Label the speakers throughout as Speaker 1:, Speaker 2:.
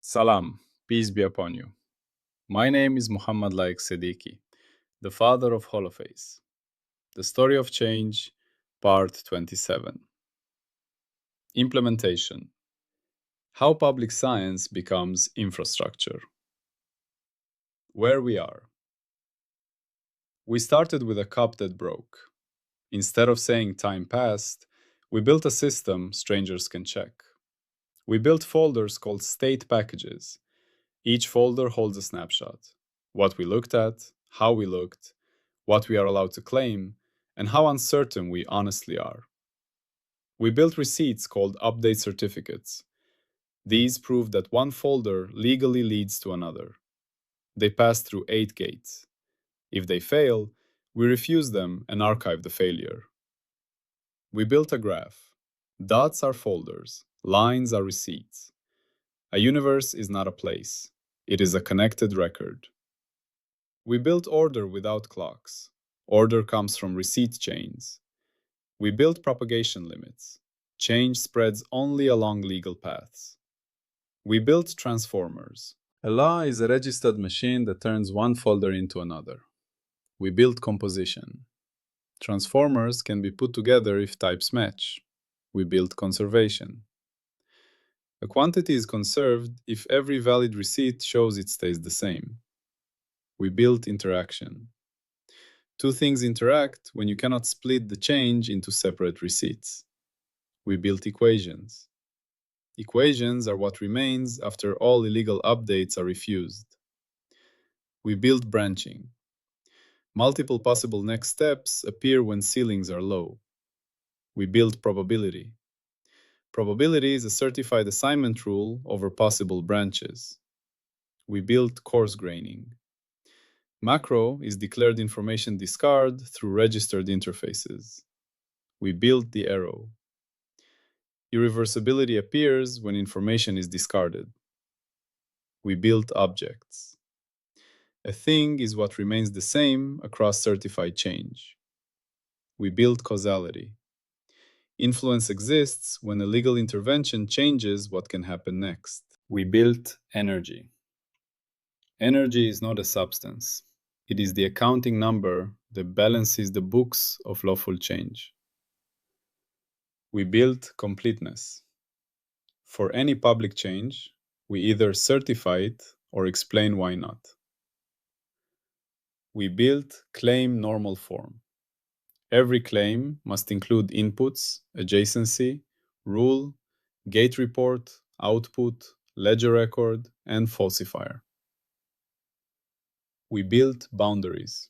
Speaker 1: Salam, peace be upon you. My name is Muhammad Laik Siddiqui, the father of Holophase. The Story of Change, Part 27. Implementation. How public science becomes infrastructure. Where we are. We started with a cup that broke. Instead of saying time passed, we built a system strangers can check. We built folders called state packages. Each folder holds a snapshot: what we looked at, how we looked, what we are allowed to claim, and how uncertain we honestly are. We built receipts called update certificates. These prove that one folder legally leads to another. They pass through 8 gates. If they fail, we refuse them and archive the failure. We built a graph. Dots are folders, lines are receipts. A universe is not a place, it is a connected record. We built order without clocks. Order comes from receipt chains. We built propagation limits. Change spreads only along legal paths. We built transformers. A law is a registered machine that turns one folder into another. We built composition. Transformers can be put together if types match. We built conservation. A quantity is conserved if every valid receipt shows it stays the same. We built interaction. Two things interact when you cannot split the change into separate receipts. We built equations. Equations are what remains after all illegal updates are refused. We built branching. Multiple possible next steps appear when ceilings are low. We built probability. Probability is a certified assignment rule over possible branches. We built coarse graining. Macro is declared information discard through registered interfaces. We built the arrow. Irreversibility appears when information is discarded. We built objects. A thing is what remains the same across certified change. We built causality. Influence exists when a legal intervention changes what can happen next. We built energy. Energy is not a substance. It is the accounting number that balances the books of lawful change. We built completeness. For any public change, we either certify it or explain why not. We built claim normal form. Every claim must include inputs, adjacency, rule, gate report, output, ledger record, and falsifier. We built boundaries.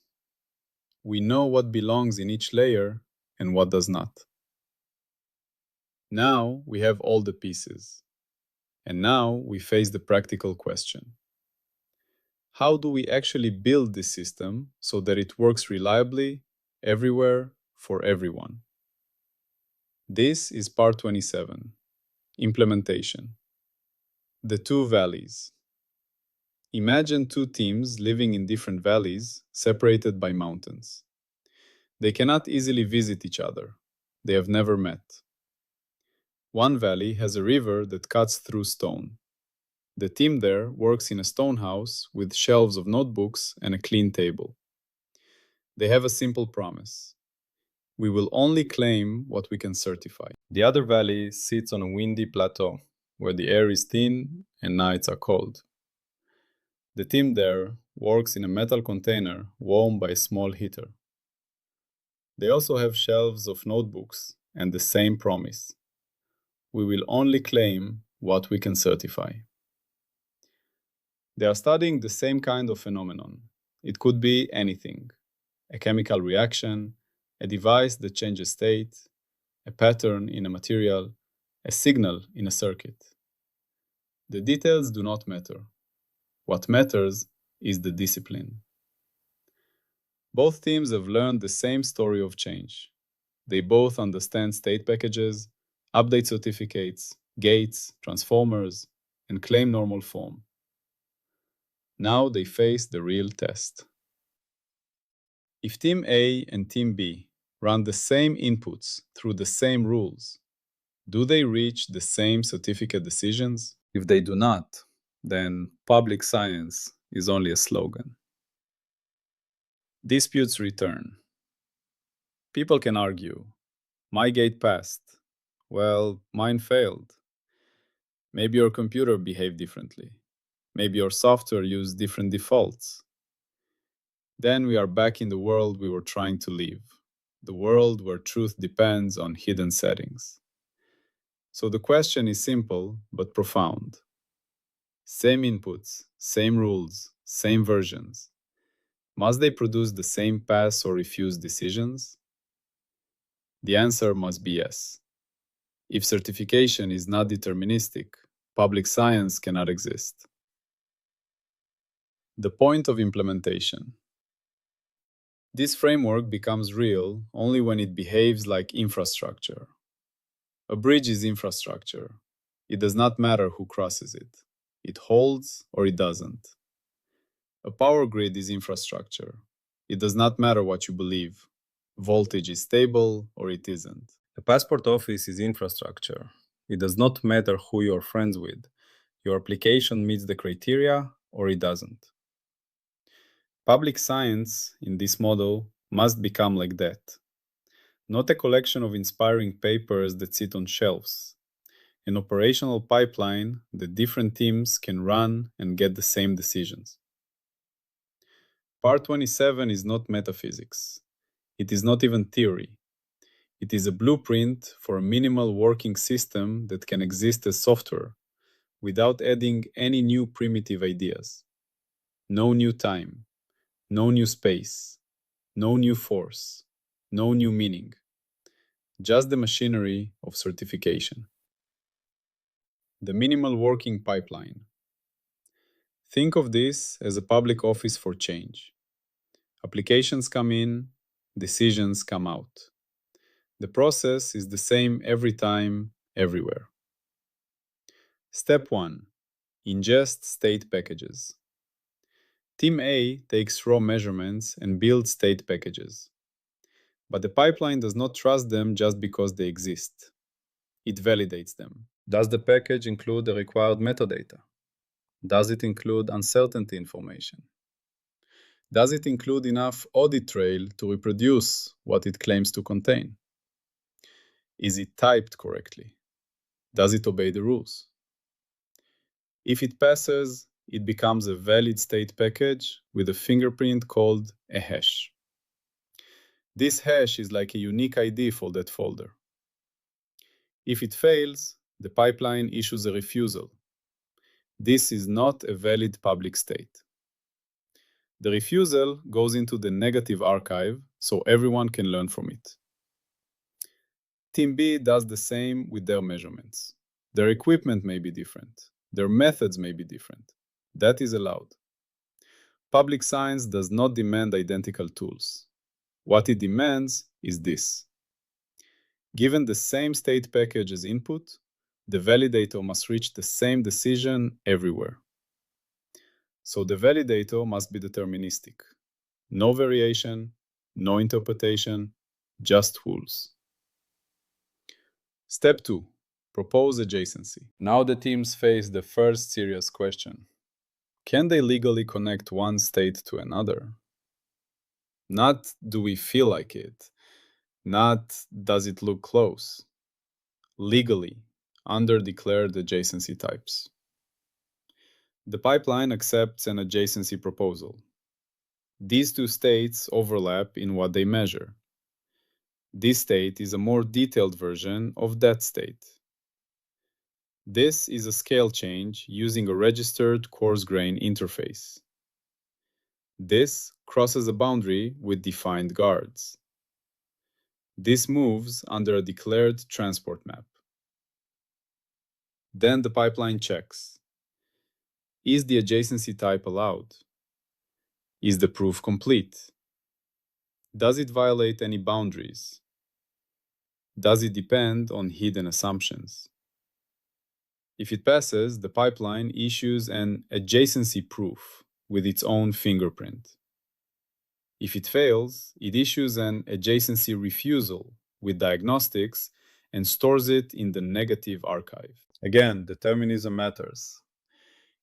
Speaker 1: We know what belongs in each layer and what does not. Now we have all the pieces. And now we face the practical question. How do we actually build this system so that it works reliably, everywhere, for everyone? This is part 27, implementation. The two valleys. Imagine two teams living in different valleys, separated by mountains. They cannot easily visit each other. They have never met. One valley has a river that cuts through stone. The team there works in a stone house with shelves of notebooks and a clean table. They have a simple promise. We will only claim what we can certify. The other valley sits on a windy plateau where the air is thin and nights are cold. The team there works in a metal container warmed by a small heater. They also have shelves of notebooks and the same promise. We will only claim what we can certify. They are studying the same kind of phenomenon. It could be anything: a chemical reaction, a device that changes state, a pattern in a material, a signal in a circuit. The details do not matter. What matters is the discipline. Both teams have learned the same story of change. They both understand state packages, update certificates, gates, transformers, and claim normal form. Now they face the real test. If Team A and Team B run the same inputs through the same rules, do they reach the same certificate decisions? If they do not, then public science is only a slogan. Disputes return. People can argue, my gate passed. Well, mine failed. Maybe your computer behaved differently. Maybe your software used different defaults. Then we are back in the world we were trying to live, the world where truth depends on hidden settings. So the question is simple but profound. Same inputs, same rules, same versions. Must they produce the same pass or refuse decisions? The answer must be yes. If certification is not deterministic, public science cannot exist. The point of implementation. This framework becomes real only when it behaves like infrastructure. A bridge is infrastructure. It does not matter who crosses it. It holds or it doesn't. A power grid is infrastructure. It does not matter what you believe. Voltage is stable or it isn't.
Speaker 2: A passport office is infrastructure. It does not matter who you're friends with. Your application meets the criteria or it doesn't.
Speaker 1: Public science, in this model, must become like that. Not a collection of inspiring papers that sit on shelves. An operational pipeline that different teams can run and get the same decisions. Part 27 is not metaphysics. It is not even theory. It is a blueprint for a minimal working system that can exist as software without adding any new primitive ideas. No new time, no new space, no new force, no new meaning. Just the machinery of certification. The minimal working pipeline. Think of this as a public office for change. Applications come in, decisions come out. The process is the same every time, everywhere. Step 1. Ingest state packages. Team A takes raw measurements and builds state packages. But the pipeline does not trust them just because they exist. It validates them. Does the package include the required metadata? Does it include uncertainty information? Does it include enough audit trail to reproduce what it claims to contain? Is it typed correctly? Does it obey the rules? If it passes, it becomes a valid state package with a fingerprint called a hash. This hash is like a unique ID for that folder. If it fails, the pipeline issues a refusal. This is not a valid public state. The refusal goes into the negative archive so everyone can learn from it. Team B does the same with their measurements. Their equipment may be different. Their methods may be different. That is allowed. Public science does not demand identical tools. What it demands is this. Given the same state package as input, the validator must reach the same decision everywhere. So the validator must be deterministic. No variation, no interpretation, just rules. Step 2. Propose adjacency. Now the teams face the first serious question. Can they legally connect one state to another? Not do we feel like it, not does it look close. Legally, under declared adjacency types. The pipeline accepts an adjacency proposal. These two states overlap in what they measure. This state is a more detailed version of that state. This is a scale change using a registered coarse-grain interface. This crosses a boundary with defined guards. This moves under a declared transport map. Then the pipeline checks. Is the adjacency type allowed? Is the proof complete? Does it violate any boundaries? Does it depend on hidden assumptions? If it passes, the pipeline issues an adjacency proof with its own fingerprint. If it fails, it issues an adjacency refusal with diagnostics and stores it in the negative archive. Again, determinism matters.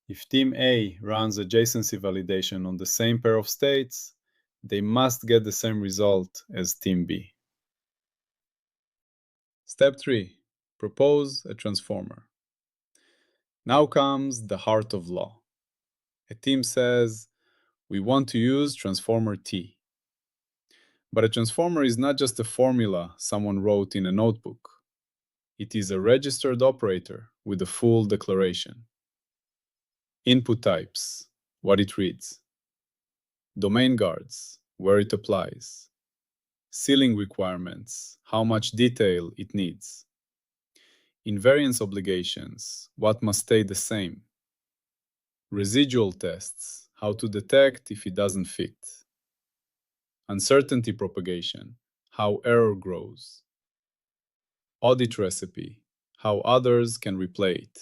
Speaker 1: If Team A runs adjacency validation on the same pair of states, they must get the same result as Team B. Step 3. Propose a transformer. Now comes the heart of law. A team says, we want to use transformer T. But a transformer is not just a formula someone wrote in a notebook. It is a registered operator with a full declaration. Input types, what it reads. Domain guards, where it applies. Sealing requirements, how much detail it needs. Invariance obligations, what must stay the same. Residual tests, how to detect if it doesn't fit. Uncertainty propagation, how error grows. Audit recipe, how others can replay it.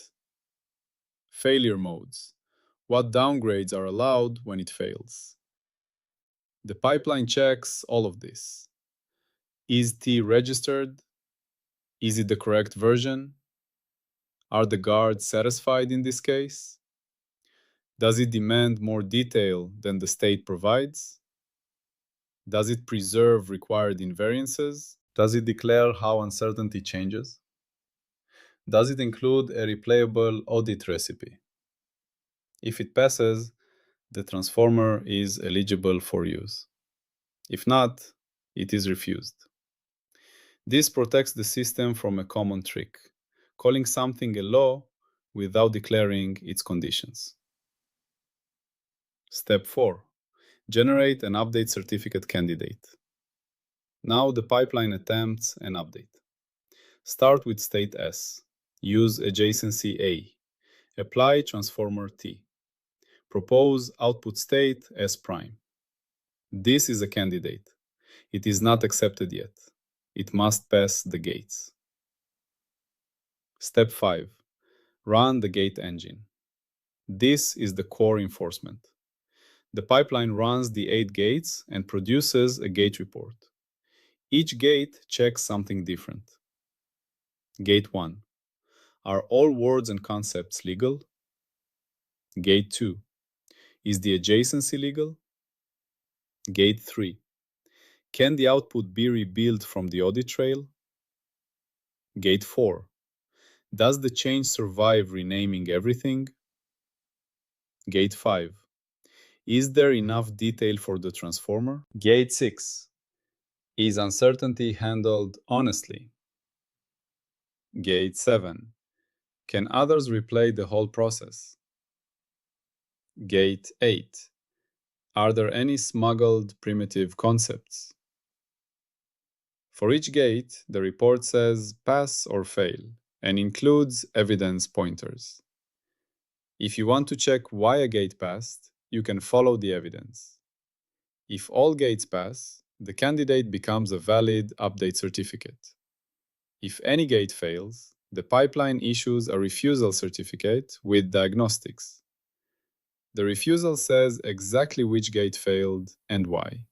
Speaker 1: Failure modes, what downgrades are allowed when it fails. The pipeline checks all of this. Is T registered? Is it the correct version? Are the guards satisfied in this case? Does it demand more detail than the state provides? Does it preserve required invariances? Does it declare how uncertainty changes? Does it include a replayable audit recipe? If it passes, the transformer is eligible for use. If not, it is refused. This protects the system from a common trick, calling something a law without declaring its conditions. Step 4. Generate an update certificate candidate. Now the pipeline attempts an update. Start with state S. Use adjacency A. Apply transformer T. Propose output state S prime. This is a candidate. It is not accepted yet. It must pass the gates. Step 5. Run the gate engine. This is the core enforcement. The pipeline runs the 8 gates and produces a gate report. Each gate checks something different. Gate 1. Are all words and concepts legal? Gate 2. Is the adjacency legal? Gate 3. Can the output be rebuilt from the audit trail? Gate 4. Does the change survive renaming everything? Gate 5. Is there enough detail for the transformer? Gate 6. Is uncertainty handled honestly? Gate 7. Can others replay the whole process? Gate 8. Are there any smuggled primitive concepts? For each gate, the report says pass or fail and includes evidence pointers. If you want to check why a gate passed, you can follow the evidence. If all gates pass, the candidate becomes a valid update certificate. If any gate fails, the pipeline issues a refusal certificate with diagnostics. The refusal says exactly which gate failed and why.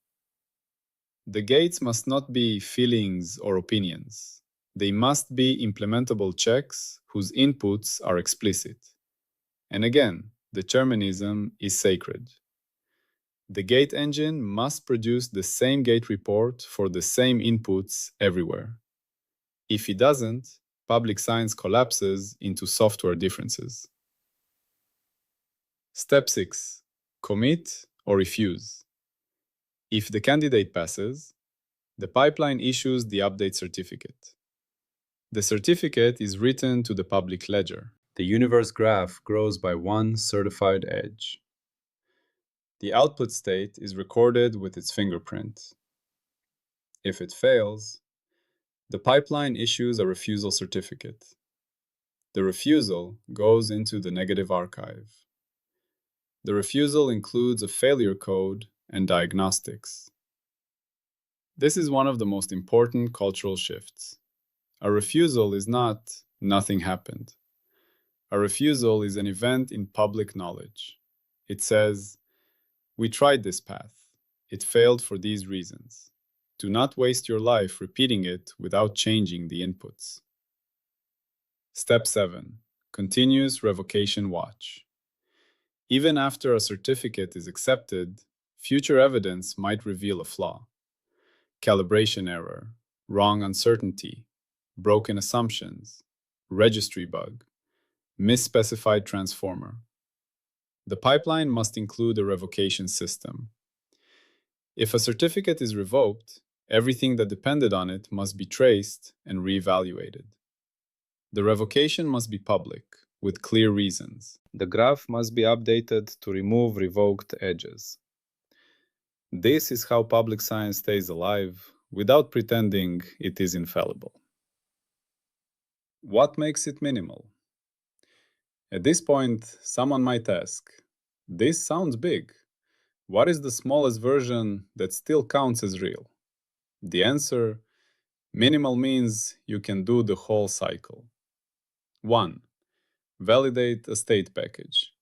Speaker 1: The gates must not be feelings or opinions. They must be implementable checks whose inputs are explicit. And again, determinism is sacred. The gate engine must produce the same gate report for the same inputs everywhere. If it doesn't, public science collapses into software differences. Step 6. Commit or refuse. If the candidate passes, the pipeline issues the update certificate. The certificate is written to the public ledger. The universe graph grows by one certified edge. The output state is recorded with its fingerprint. If it fails, the pipeline issues a refusal certificate. The refusal goes into the negative archive. The refusal includes a failure code and diagnostics. This is one of the most important cultural shifts. A refusal is not nothing happened. A refusal is an event in public knowledge. It says, we tried this path. It failed for these reasons. Do not waste your life repeating it without changing the inputs. Step 7. Continuous revocation watch. Even after a certificate is accepted, future evidence might reveal a flaw. Calibration error, wrong uncertainty, broken assumptions, registry bug, misspecified transformer. The pipeline must include a revocation system. If a certificate is revoked, everything that depended on it must be traced and reevaluated. The revocation must be public, with clear reasons.
Speaker 2: The graph must be updated to remove revoked edges. This is how public science stays alive without pretending it is infallible.
Speaker 1: What makes it minimal? At this point, someone might ask, this sounds big. What is the smallest version that still counts as real? The answer, minimal means you can do the whole cycle. 1. Validate a state package.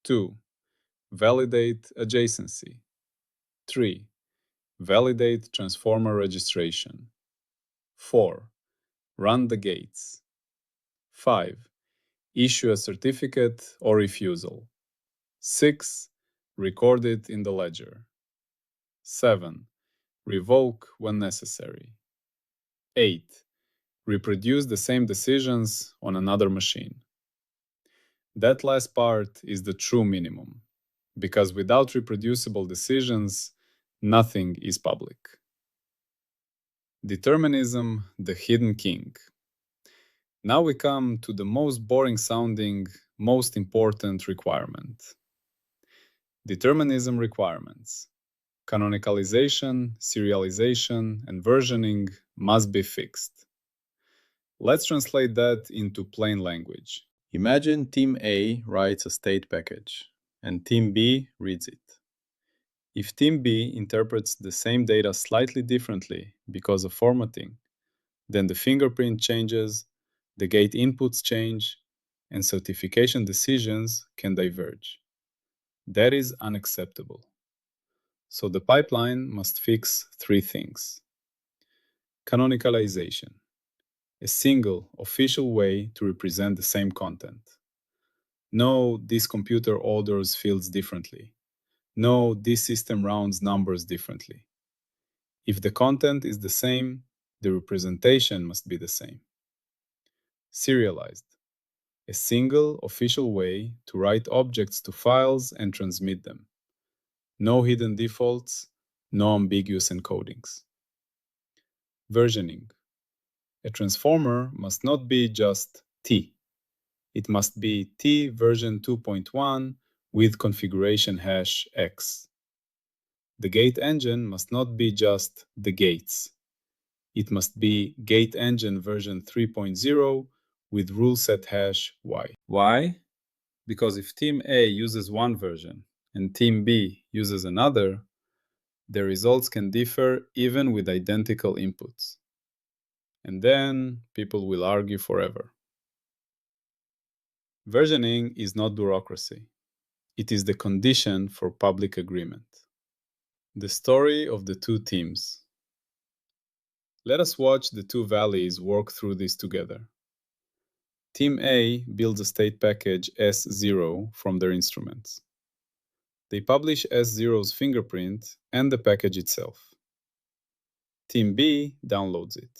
Speaker 1: 2. Validate adjacency. 3. Validate transformer registration. 4. Run the gates. 5. Issue a certificate or refusal. 6. Record it in the ledger. 7. Revoke when necessary. 8. Reproduce the same decisions on another machine. That last part is the true minimum, because without reproducible decisions, nothing is public. Determinism, the hidden king. Now we come to the most boring sounding, most important requirement. Determinism requirements. Canonicalization, serialization, and versioning must be fixed. Let's translate that into plain language. Imagine Team A writes a state package, and Team B reads it. If Team B interprets the same data slightly differently because of formatting, then the fingerprint changes, the gate inputs change, and certification decisions can diverge. That is unacceptable. So the pipeline must fix 3 things. Canonicalization, a single, official way to represent the same content. No, this computer orders fields differently. No, this system rounds numbers differently. If the content is the same, the representation must be the same. Serialized, a single, official way to write objects to files and transmit them. No hidden defaults, no ambiguous encodings. Versioning. A transformer must not be just T. It must be T version 2.1 with configuration hash X. The gate engine must not be just the gates. It must be gate engine version 3.0 with rule set hash Y.
Speaker 2: Why? Because if Team A uses one version and Team B uses another, the results can differ even with identical inputs. And then people will argue forever. Versioning is not bureaucracy. It is the condition for public agreement. The story of the 2 teams. Let us watch the 2 valleys work through this together. Team A builds a state package S0 from their instruments. They publish S0's fingerprint and the package itself. Team B downloads it.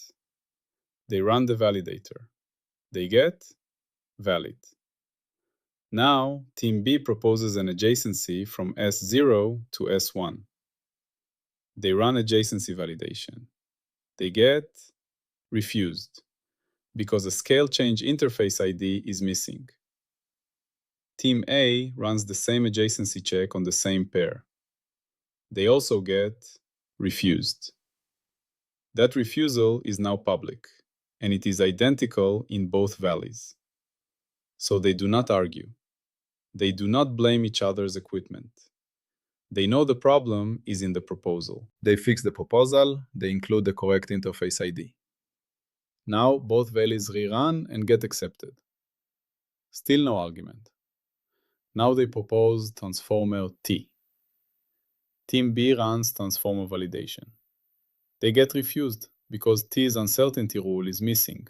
Speaker 2: They run the validator. They get valid. Now, Team B proposes an adjacency from S0 to S1. They run adjacency validation. They get refused, because a scale change interface ID is missing. Team A runs the same adjacency check on the same pair. They also get refused. That refusal is now public, and it is identical in both valleys. So they do not argue. They do not blame each other's equipment. They know the problem is in the proposal. They fix the proposal, they include the correct interface ID. Now both valleys rerun and get accepted. Still no argument. Now they propose transformer T. Team B runs transformer validation. They get refused because T's uncertainty rule is missing.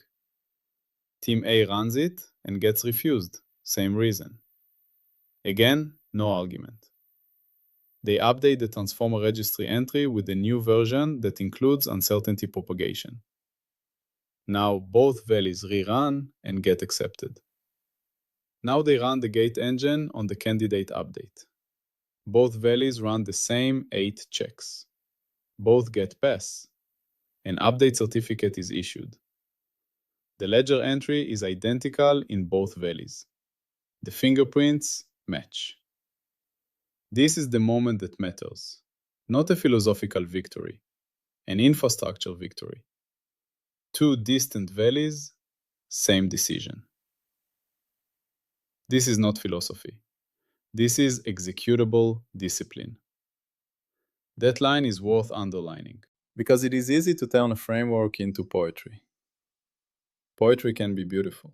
Speaker 2: Team A runs it and gets refused, same reason. Again, no argument. They update the transformer registry entry with a new version that includes uncertainty propagation. Now both values rerun and get accepted. Now they run the gate engine on the candidate update. Both values run the same 8 checks. Both get pass. An update certificate is issued. The ledger entry is identical in both values. The fingerprints match. This is the moment that matters, not a philosophical victory, an infrastructure victory. Two distant values, same decision. This is not philosophy. This is executable discipline. That line is worth underlining, because it is easy to turn a framework into poetry. Poetry can be beautiful,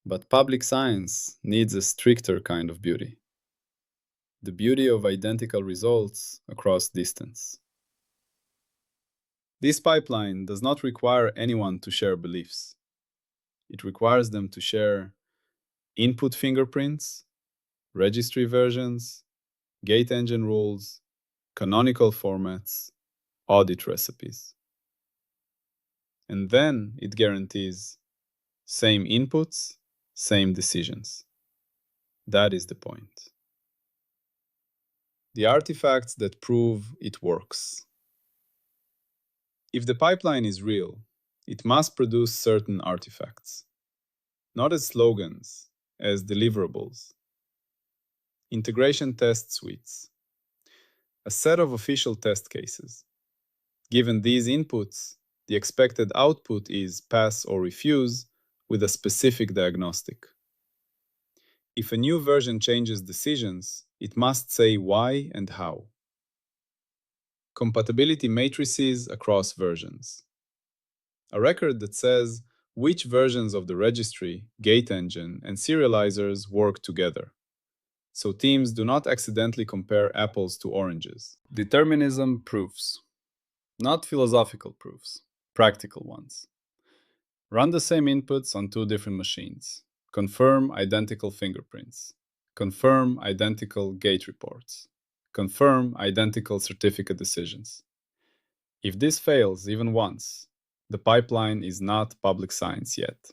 Speaker 2: but public science needs a stricter kind of beauty. The beauty of identical results across distance. This pipeline does not require anyone to share beliefs. It requires them to share input fingerprints, registry versions, gate engine rules, canonical formats, audit recipes. And then it guarantees same inputs, same decisions. That is the point. The artifacts that prove it works. If the pipeline is real, it must produce certain artifacts, not as slogans, as deliverables. Integration test suites, a set of official test cases. Given these inputs, the expected output is pass or refuse with a specific diagnostic. If a new version changes decisions, it must say why and how. Compatibility matrices across versions. A record that says which versions of the registry, gate engine, and serializers work together, so teams do not accidentally compare apples to oranges. Determinism proofs. Not philosophical proofs, practical ones. Run the same inputs on two different machines. Confirm identical fingerprints. Confirm identical gate reports. Confirm identical certificate decisions. If this fails even once, the pipeline is not public science yet.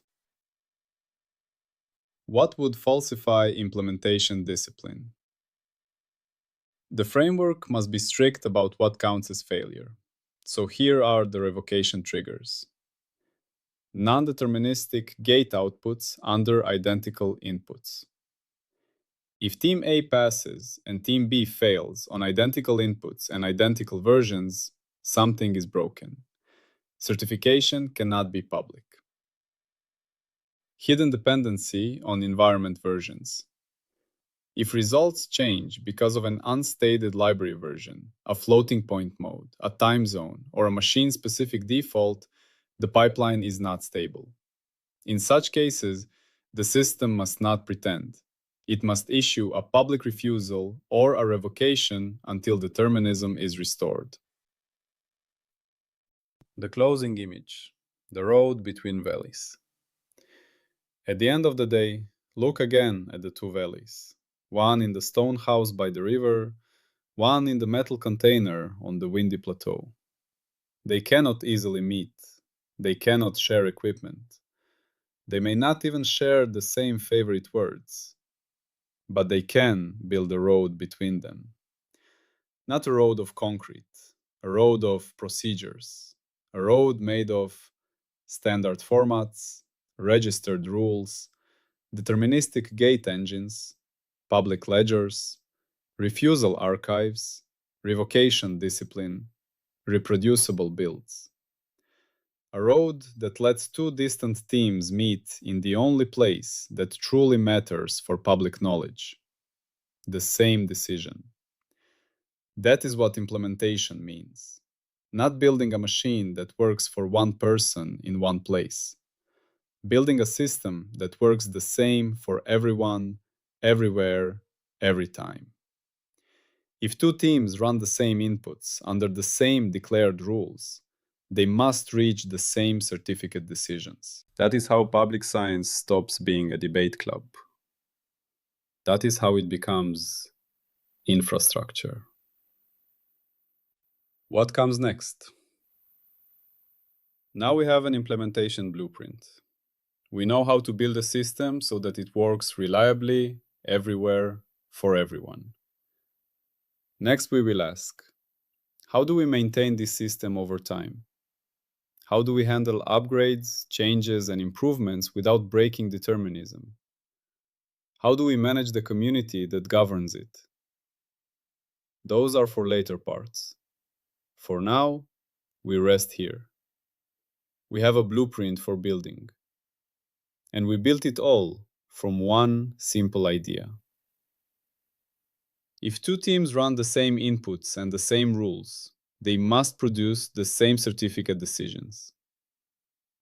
Speaker 2: What would falsify implementation discipline? The framework must be strict about what counts as failure. So here are the revocation triggers. Non-deterministic gate outputs under identical inputs. If Team A passes and Team B fails on identical inputs and identical versions, something is broken. Certification cannot be public. Hidden dependency on environment versions. If results change because of an unstated library version, a floating point mode, a time zone, or a machine-specific default, the pipeline is not stable. In such cases, the system must not pretend. It must issue a public refusal or a revocation until determinism is restored. The closing image, the road between valleys. At the end of the day, look again at the two valleys, one in the stone house by the river, one in the metal container on the windy plateau. They cannot easily meet. They cannot share equipment. They may not even share the same favorite words, but they can build a road between them. Not a road of concrete, a road of procedures, a road made of standard formats, registered rules, deterministic gate engines, public ledgers, refusal archives, revocation discipline, reproducible builds. A road that lets two distant teams meet in the only place that truly matters for public knowledge, the same decision. That is what implementation means. Not building a machine that works for one person in one place. Building a system that works the same for everyone, everywhere, every time. If two teams run the same inputs under the same declared rules, they must reach the same certificate decisions. That is how public science stops being a debate club.
Speaker 1: That is how it becomes infrastructure. What comes next? Now we have an implementation blueprint. We know how to build a system so that it works reliably, everywhere, for everyone. Next, we will ask, how do we maintain this system over time? How do we handle upgrades, changes, and improvements without breaking determinism? How do we manage the community that governs it? Those are for later parts. For now, we rest here. We have a blueprint for building. And we built it all from one simple idea. If two teams run the same inputs and the same rules, they must produce the same certificate decisions.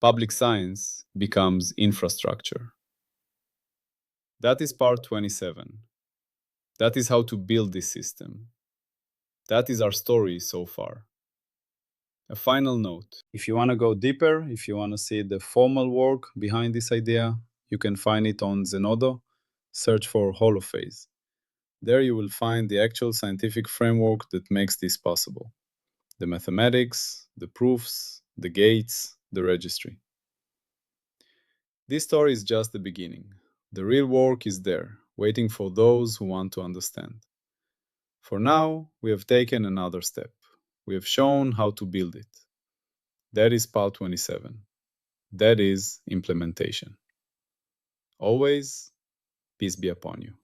Speaker 1: Public science becomes infrastructure. That is part 27. That is how to build this system. That is our story so far. A final note. If you want to go deeper, if you want to see the formal work behind this idea, you can find it on Zenodo. Search for holophase. There you will find the actual scientific framework that makes this possible. The mathematics, the proofs, the gates, the registry. This story is just the beginning. The real work is there, waiting for those who want to understand. For now, we have taken another step. We have shown how to build it. That is part 27. That is implementation. Always, peace be upon you.